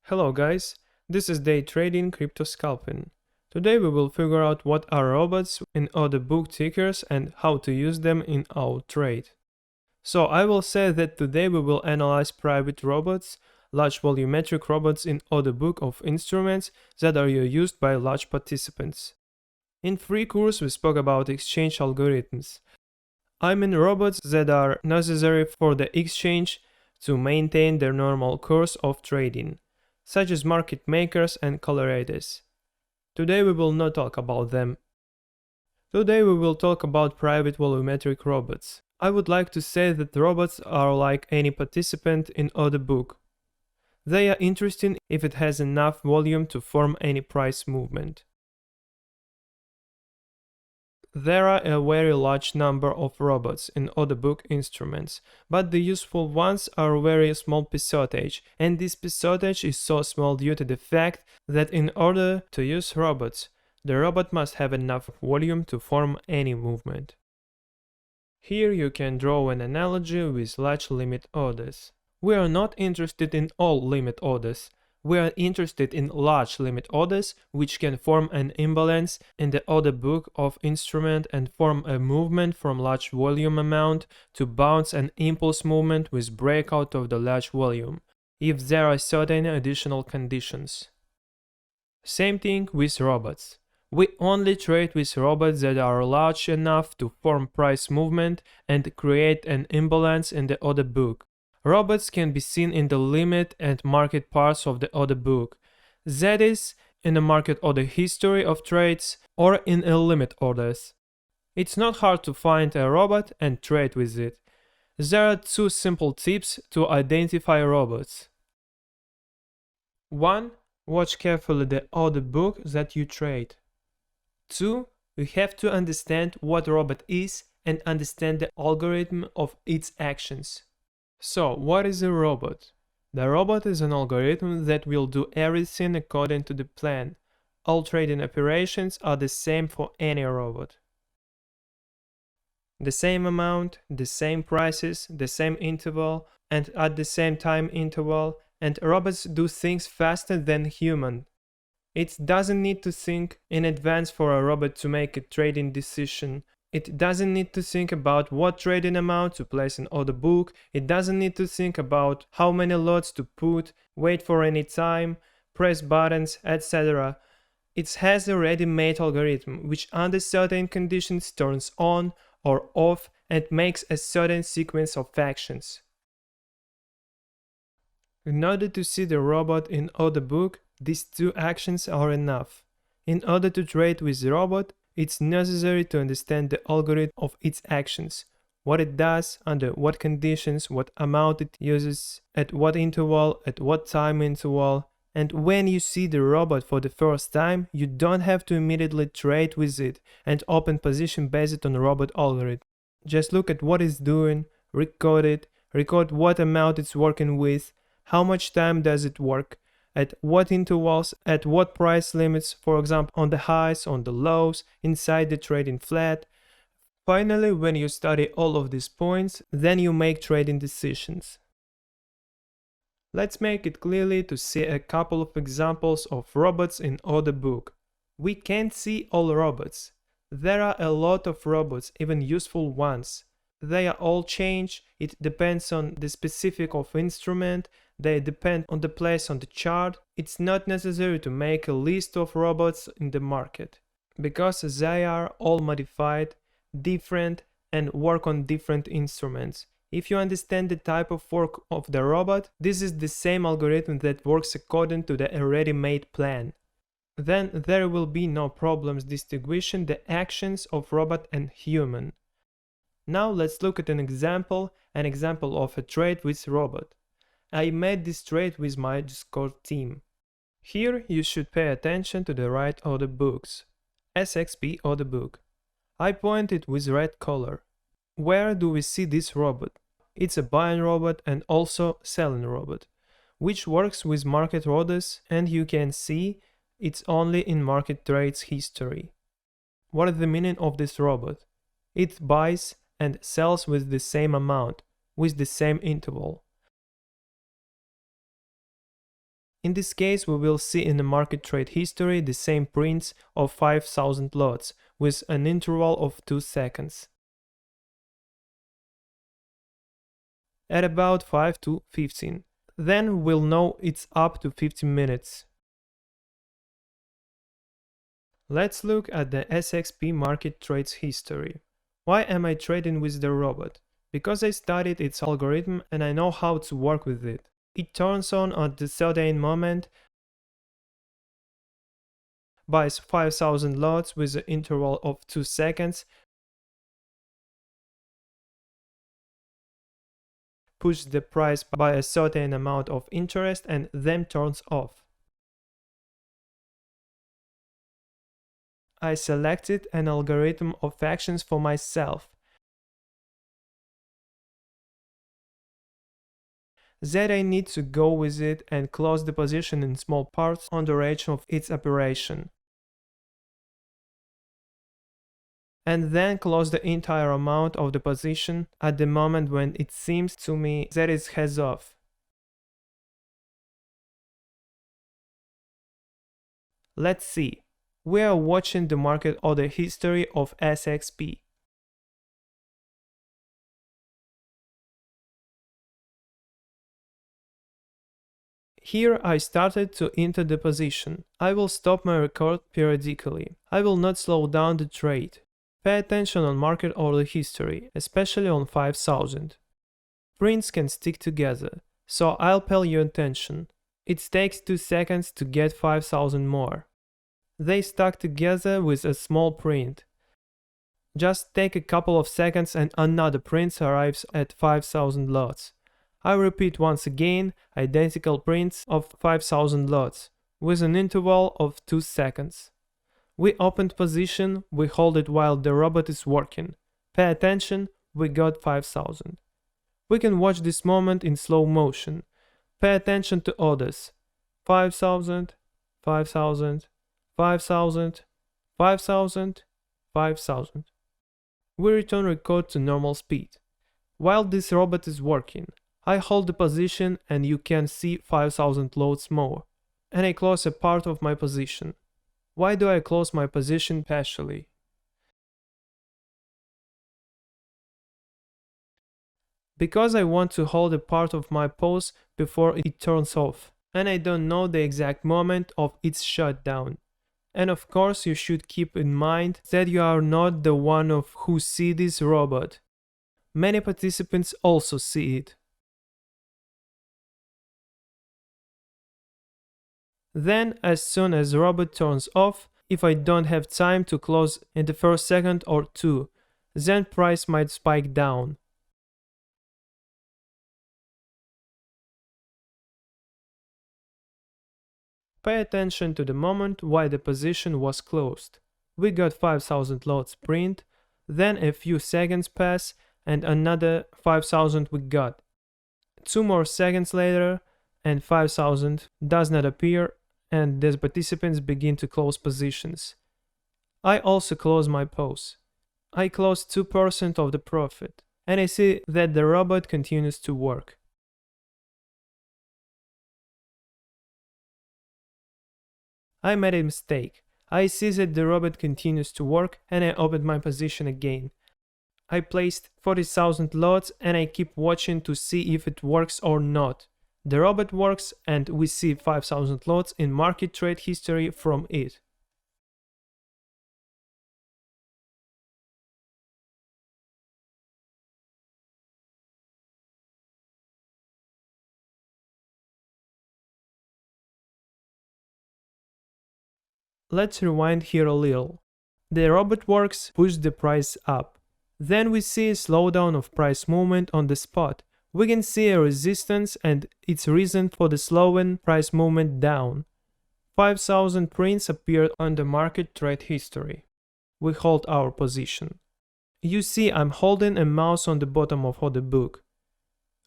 Hello guys, this is Day Trading Crypto Scalping. Today we will figure out what are robots in order book tickers and how to use them in our trade. So I will say that today we will analyze private robots, large volumetric robots in order book of instruments that are used by large participants. In free course we spoke about exchange algorithms. I mean robots that are necessary for the exchange to maintain their normal course of trading, such as market makers and collarators. Today we will not talk about them. Today we will talk about private volumetric robots. I would like to say that robots are like any participant in order book. They are interesting if it has enough volume to form any price movement. There are a very large number of robots in order book instruments, but the useful ones are a very small percentage, and this percentage is so small due to the fact that in order to use robots, the robot must have enough volume to form any movement. Here you can draw an analogy with large limit orders. We are not interested in all limit orders. We are interested in large limit orders which can form an imbalance in the order book of instrument and form a movement from large volume amount to bounce an impulse movement with breakout of the large volume, if there are certain additional conditions. Same thing with robots. We only trade with robots that are large enough to form price movement and create an imbalance in the order book. Robots can be seen in the limit and market parts of the order book, that is, in the market order history of trades or in a limit orders. It's not hard to find a robot and trade with it. There are two simple tips to identify robots. 1. Watch carefully the order book that you trade. 2. You have to understand what robot is and understand the algorithm of its actions. So, what is a robot? The robot is an algorithm that will do everything according to the plan. All trading operations are the same for any robot. The same amount, the same prices, the same interval, and at the same time interval, and robots do things faster than human. It doesn't need to think in advance for a robot to make a trading decision. It doesn't need to think about what trading amount to place in order book, it doesn't need to think about how many lots to put, wait for any time, press buttons, etc. It has a ready-made algorithm which under certain conditions turns on or off and makes a certain sequence of actions. In order to see the robot in order book, these two actions are enough. In order to trade with the robot, it's necessary to understand the algorithm of its actions, what it does, under what conditions, what amount it uses, at what interval, at what time interval, and when you see the robot for the first time, you don't have to immediately trade with it and open position based on the robot algorithm. Just look at what it's doing, record it, record what amount it's working with, how much time does it work, at what intervals, at what price limits, for example, on the highs, on the lows, inside the trading flat. Finally, when you study all of these points, then you make trading decisions. Let's make it clearly to see a couple of examples of robots in order book. We can't see all robots. There are a lot of robots, even useful ones. They are all change, it depends on the specific of instrument, they depend on the place on the chart. It's not necessary to make a list of robots in the market, because they are all modified, different, and work on different instruments. If you understand the type of work of the robot, this is the same algorithm that works according to the ready-made plan. Then there will be no problems distinguishing the actions of robot and human. Now let's look at an example of a trade with robot. I made this trade with my Discord team. Here you should pay attention to the right order books. SXP order book. I point it with red color. Where do we see this robot? It's a buying robot and also selling robot, which works with market orders, and you can see it's only in market trades history. What is the meaning of this robot? It buys and sells with the same amount, with the same interval. In this case, we will see in the market trade history the same prints of 5,000 lots with an interval of 2 seconds. At about 5 to 15. Then we'll know it's up to 15 minutes. Let's look at the SXP market trades history. Why am I trading with the robot? Because I studied its algorithm and I know how to work with it. It turns on at the certain moment, buys 5,000 lots with an interval of 2 seconds, pushes the price by a certain amount of interest and then turns off. I selected an algorithm of actions for myself. That I need to go with it and close the position in small parts on the duration of its operation. And then close the entire amount of the position at the moment when it seems to me that it has off. Let's see. We are watching the market order history of SXP. Here I started to enter the position. I will stop my record periodically. I will not slow down the trade. Pay attention on market order history, especially on 5000. Prints can stick together, so I'll pay your attention. It takes 2 seconds to get 5000 more. They stuck together with a small print. Just take a couple of seconds and another print arrives at 5000 lots. I repeat once again, identical prints of 5000 lots, with an interval of 2 seconds. We opened position, we hold it while the robot is working. Pay attention, we got 5000. We can watch this moment in slow motion. Pay attention to orders. 5000, 5000, 5000, 5000, 5000. We return record to normal speed. While this robot is working, I hold the position and you can see 5000 lots more. And I close a part of my position. Why do I close my position partially? Because I want to hold a part of my pause before it turns off, and I don't know the exact moment of its shutdown. And of course you should keep in mind that you are not the one of who see this robot. Many participants also see it. Then, as soon as the robot turns off, if I don't have time to close in the first second or two, then price might spike down. Pay attention to the moment why the position was closed. We got 5000 lots print, then a few seconds pass and another 5000 we got. 2 more seconds later and 5000 does not appear and the participants begin to close positions. I also close my pause. I close 2% of the profit and I see that the robot continues to work. I made a mistake. I see that the robot continues to work and I opened my position again. I placed 40,000 lots and I keep watching to see if it works or not. The robot works and we see 5000 lots in market trade history from it. Let's rewind here a little. The robot works push the price up. Then we see a slowdown of price movement on the spot. We can see a resistance and its reason for the slowing price movement down. 5000 prints appeared on the market trade history. We hold our position. You see I'm holding a mouse on the bottom of the book,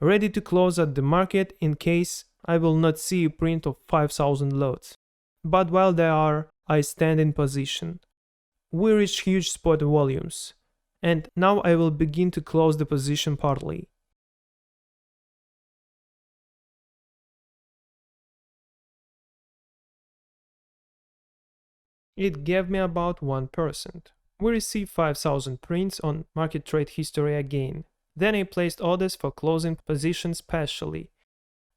ready to close at the market in case I will not see a print of 5000 lots. But while they are, I stand in position. We reach huge spot volumes, and now I will begin to close the position partly. It gave me about 1%. We received 5,000 prints on market trade history again. Then I placed orders for closing positions partially,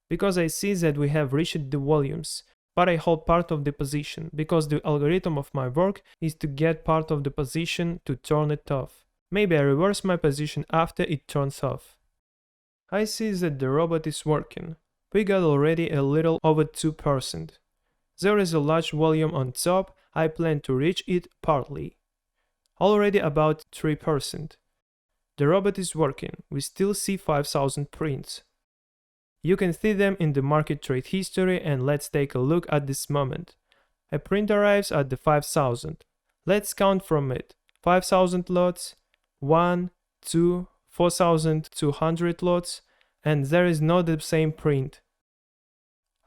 because I see that we have reached the volumes, but I hold part of the position, because the algorithm of my work is to get part of the position to turn it off. Maybe I reverse my position after it turns off. I see that the robot is working. We got already a little over 2%. There is a large volume on top, I plan to reach it partly. Already about 3%. The robot is working, we still see 5,000 prints. You can see them in the market trade history, and let's take a look at this moment. A print arrives at the 5,000. Let's count from it. 5,000 lots, 1, 2, 4,200 lots, and there is not the same print.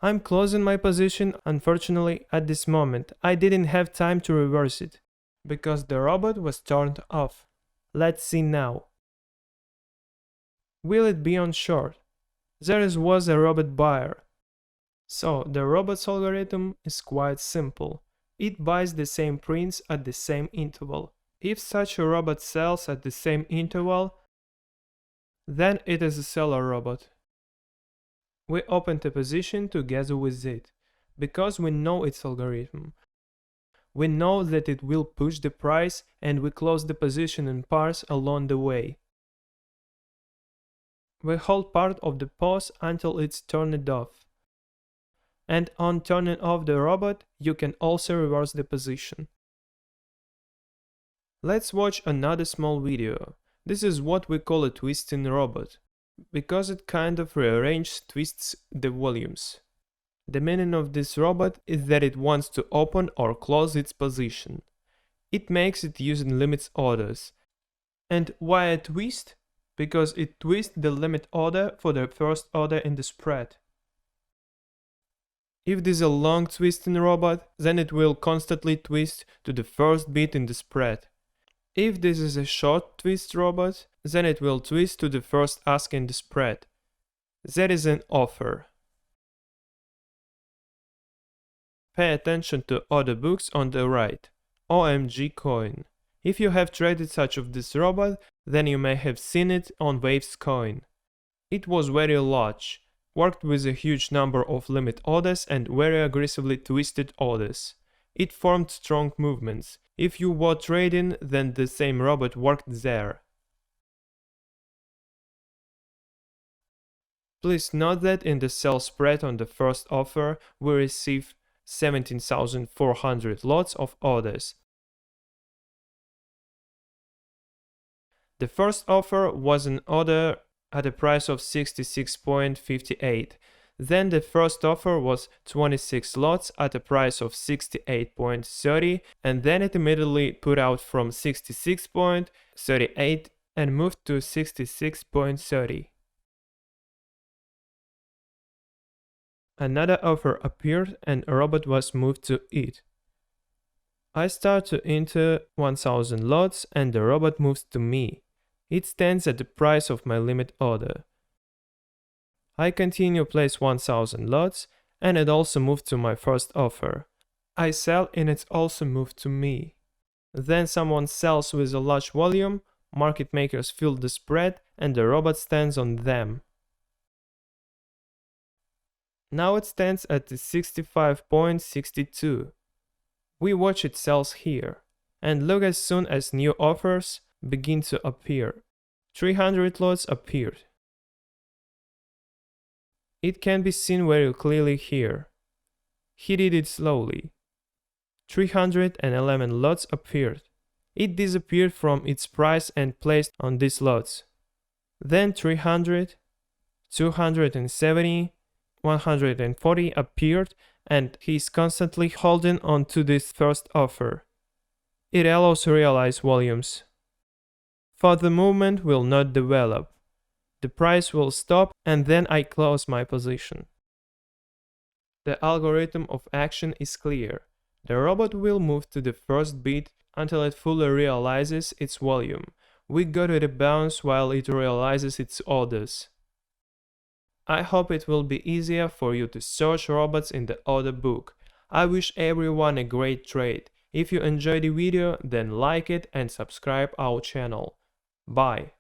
I'm closing my position. Unfortunately, at this moment, I didn't have time to reverse it, because the robot was turned off. Let's see now. Will it be on short? There was a robot buyer. So the robot's algorithm is quite simple. It buys the same prints at the same interval. If such a robot sells at the same interval, then it is a seller robot. We opened a position together with it, because we know its algorithm. We know that it will push the price, and we close the position in pairs along the way. We hold part of the pause until it's turned off. And on turning off the robot, you can also reverse the position. Let's watch another small video. This is what we call a twisting robot, because it kind of twists the volumes. The meaning of this robot is that it wants to open or close its position. It makes it using limit orders. And why a twist? Because it twists the limit order for the first order in the spread. If this is a long twisting robot, then it will constantly twist to the first bit in the spread. If this is a short twist robot, then it will twist to the first ask in the spread. That is an offer. Pay attention to order books on the right. OMG coin. If you have traded such of this robot, then you may have seen it on Waves coin. It was very large, worked with a huge number of limit orders and very aggressively twisted orders. It formed strong movements. If you were trading, then the same robot worked there. Please note that in the sell spread on the first offer, we received 17,400 lots of orders. The first offer was an order at a price of 66.58. Then the first offer was 26 lots at a price of 68.30, and then it immediately put out from 66.38 and moved to 66.30. Another offer appeared and a robot was moved to it. I start to enter 1000 lots and the robot moves to me. It stands at the price of my limit order. I continue place 1000 lots and it also moved to my first offer. I sell and it's also moved to me. Then someone sells with a large volume, market makers fill the spread and the robot stands on them. Now it stands at 65.62. We watch it sells here. And look, as soon as new offers begin to appear. 300 lots appeared. It can be seen very clearly here. He did it slowly. 311 lots appeared. It disappeared from its price and placed on these lots. Then 300, 270, 140 appeared, and he is constantly holding on to this first offer. It allows realized volumes. For the movement will not develop. The price will stop and then I close my position. The algorithm of action is clear. The robot will move to the first bit until it fully realizes its volume. We go to the bounce while it realizes its orders. I hope it will be easier for you to search robots in the order book. I wish everyone a great trade. If you enjoyed the video, then like it and subscribe our channel. Bye.